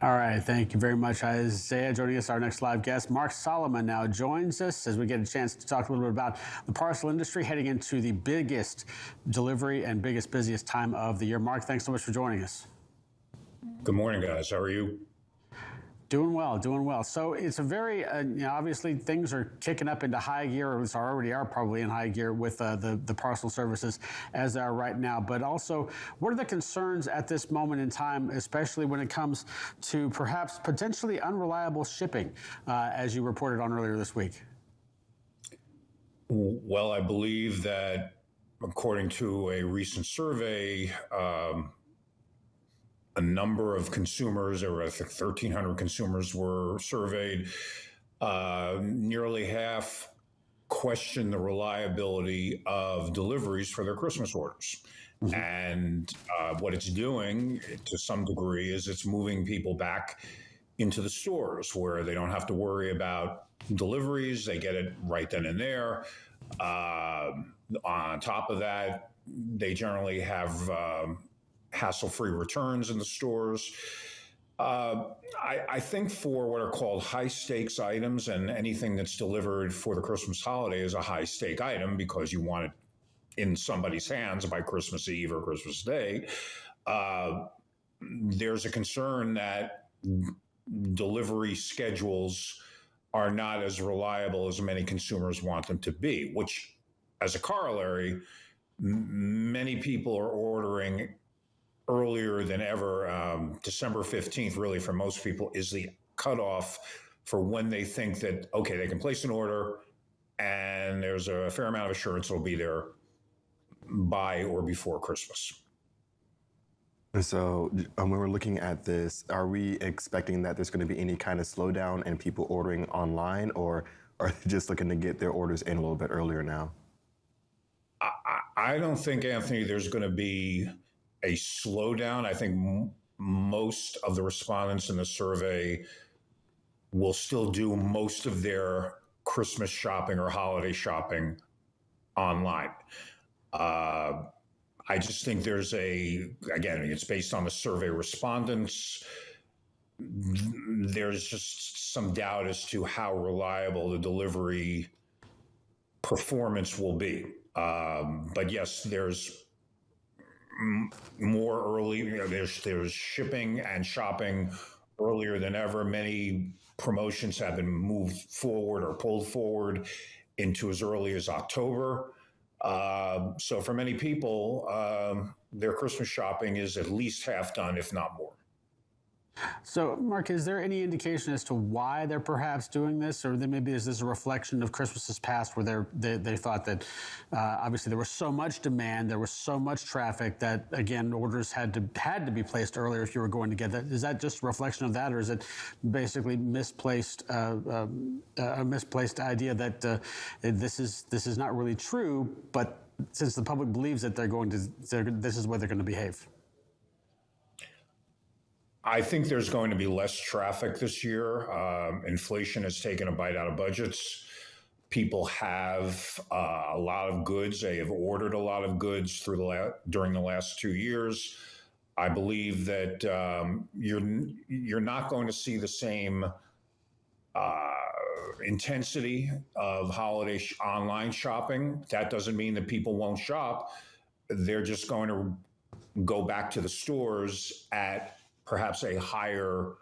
All right, thank you very much, Isaiah. Joining us, our next live guest, Mark Solomon, now joins us as we get a chance to talk a little bit about the parcel industry heading into the biggest delivery and busiest time of the year. Mark, thanks so much for joining us. Good morning, guys. How are you? Doing well, doing well. So it's a very, obviously things are kicking up into high gear, or already are probably in high gear with the parcel services as they are right now. But also, what are the concerns at this moment in time, especially when it comes to perhaps potentially unreliable shipping, as you reported on earlier this week? Well, I believe that according to a recent survey, a number of consumers, or I think 1,300 consumers were surveyed. Nearly half question the reliability of deliveries for their Christmas orders. Mm-hmm. And what it's doing to some degree is it's moving people back into the stores where they don't have to worry about deliveries. They get it right then and there. On top of that, they generally have hassle-free returns in the stores. I think for what are called high-stakes items, and anything that's delivered for the Christmas holiday is a high-stake item because you want it in somebody's hands by Christmas Eve or Christmas Day, there's a concern that delivery schedules are not as reliable as many consumers want them to be, which, as a corollary, many people are ordering earlier than ever. December 15th, really, for most people, is the cutoff for when they think that, okay, they can place an order and there's a fair amount of assurance it'll be there by or before Christmas. And so when we're looking at this, are we expecting that there's going to be any kind of slowdown in people ordering online, or are they just looking to get their orders in a little bit earlier now? I don't think, Anthony, there's going to be a slowdown. I think most of the respondents in the survey will still do most of their Christmas shopping or holiday shopping online. I just think there's again, it's based on the survey respondents. There's just some doubt as to how reliable the delivery performance will be. But yes, there's more early, there's shipping and shopping earlier than ever. Many promotions have been moved forward or pulled forward into as early as October. So for many people, their Christmas shopping is at least half done, if not more. So, Mark, is there any indication as to why they're perhaps doing this, or then maybe is this a reflection of Christmases past, where they thought that obviously there was so much demand, there was so much traffic that, again, orders had to be placed earlier if you were going to get that? Is that just a reflection of that, or is it basically misplaced a misplaced idea that this is not really true, but since the public believes that this is where they're going to behave? I think there's going to be less traffic this year. Inflation has taken a bite out of budgets. People have a lot of goods. They have ordered a lot of goods during the last 2 years. I believe that you're not going to see the same intensity of holiday online shopping. That doesn't mean that people won't shop. They're just going to go back to the stores at perhaps a higher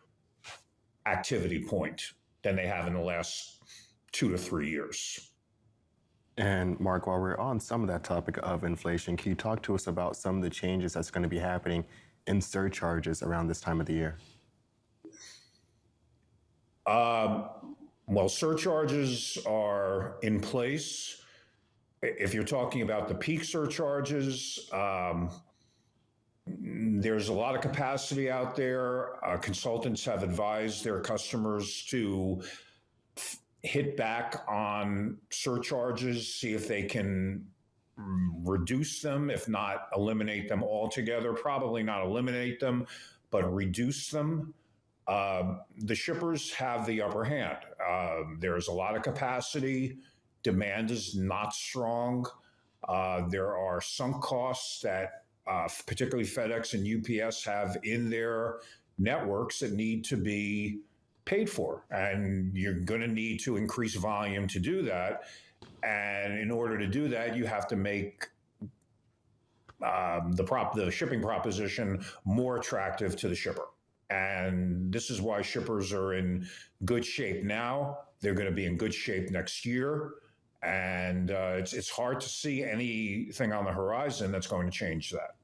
activity point than they have in the last 2 to 3 years. And Mark, while we're on some of that topic of inflation, can you talk to us about some of the changes that's going to be happening in surcharges around this time of the year? Well, surcharges are in place. If you're talking about the peak surcharges, there's a lot of capacity out there. Consultants have advised their customers to hit back on surcharges, see if they can reduce them, if not eliminate them altogether. Probably not eliminate them, but reduce them. The shippers have the upper hand. There's a lot of capacity. Demand is not strong. There are sunk costs that particularly FedEx and UPS have in their networks that need to be paid for, and you're going to need to increase volume to do that. And in order to do that, you have to make the shipping proposition more attractive to the shipper. And this is why shippers are in good shape now. They're going to be in good shape next year. And it's hard to see anything on the horizon that's going to change that.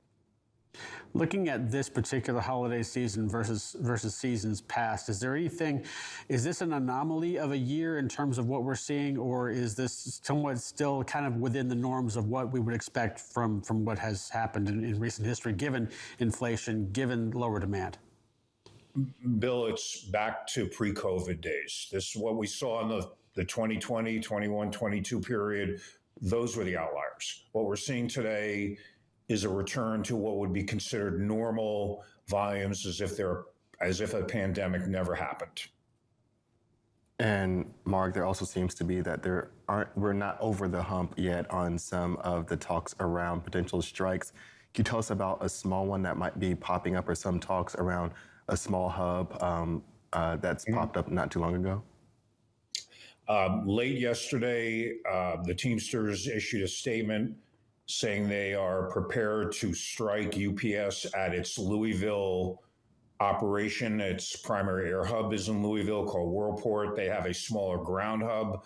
Looking at this particular holiday season versus seasons past, is this an anomaly of a year in terms of what we're seeing, or is this somewhat still kind of within the norms of what we would expect from what has happened in recent history, given inflation, given lower demand? Bill, it's back to pre-COVID days. This is what we saw in the 2020, 21, 22 period. Those were the outliers. What we're seeing today is a return to what would be considered normal volumes, as if a pandemic never happened. And Mark, there also seems to be that we're not over the hump yet on some of the talks around potential strikes. Can you tell us about a small one that might be popping up, or some talks around a small hub that's popped up not too long ago? Late yesterday, the Teamsters issued a statement saying they are prepared to strike UPS at its Louisville operation. Its primary air hub is in Louisville, called Worldport. They have a smaller ground hub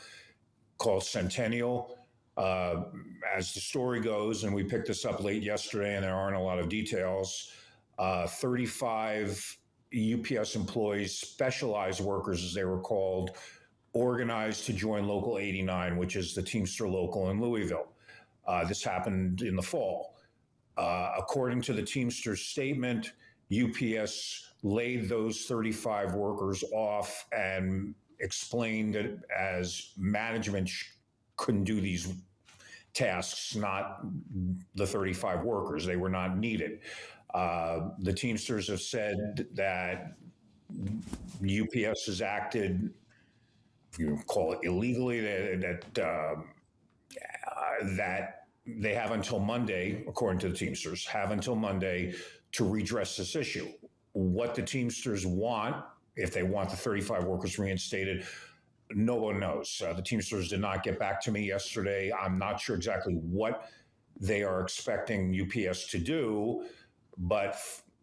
called Centennial. As the story goes, and we picked this up late yesterday, and there aren't a lot of details, 35 UPS employees, specialized workers as they were called, organized to join Local 89, which is the Teamster local in Louisville. This happened in the fall. According to the Teamsters statement, UPS laid those 35 workers off and explained that as management couldn't do these tasks, not the 35 workers. They were not needed. The Teamsters have said that UPS has acted, if you call it illegally, that they have until Monday, according to the Teamsters, have until Monday to redress this issue. What the Teamsters want, if they want the 35 workers reinstated, no one knows. The Teamsters did not get back to me yesterday. I'm not sure exactly what they are expecting UPS to do, but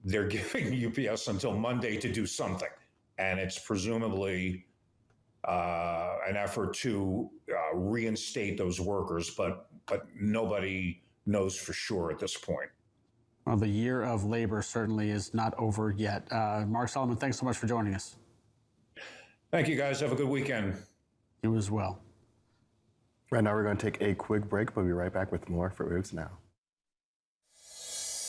they're giving UPS until Monday to do something. And it's presumably an effort to reinstate those workers, but nobody knows for sure at this point. Well, the year of labor certainly is not over yet. Mark Solomon, thanks so much for joining us. Thank you, guys. Have a good weekend. You as well. Right now, we're going to take a quick break, but we'll be right back with more for Oops Now.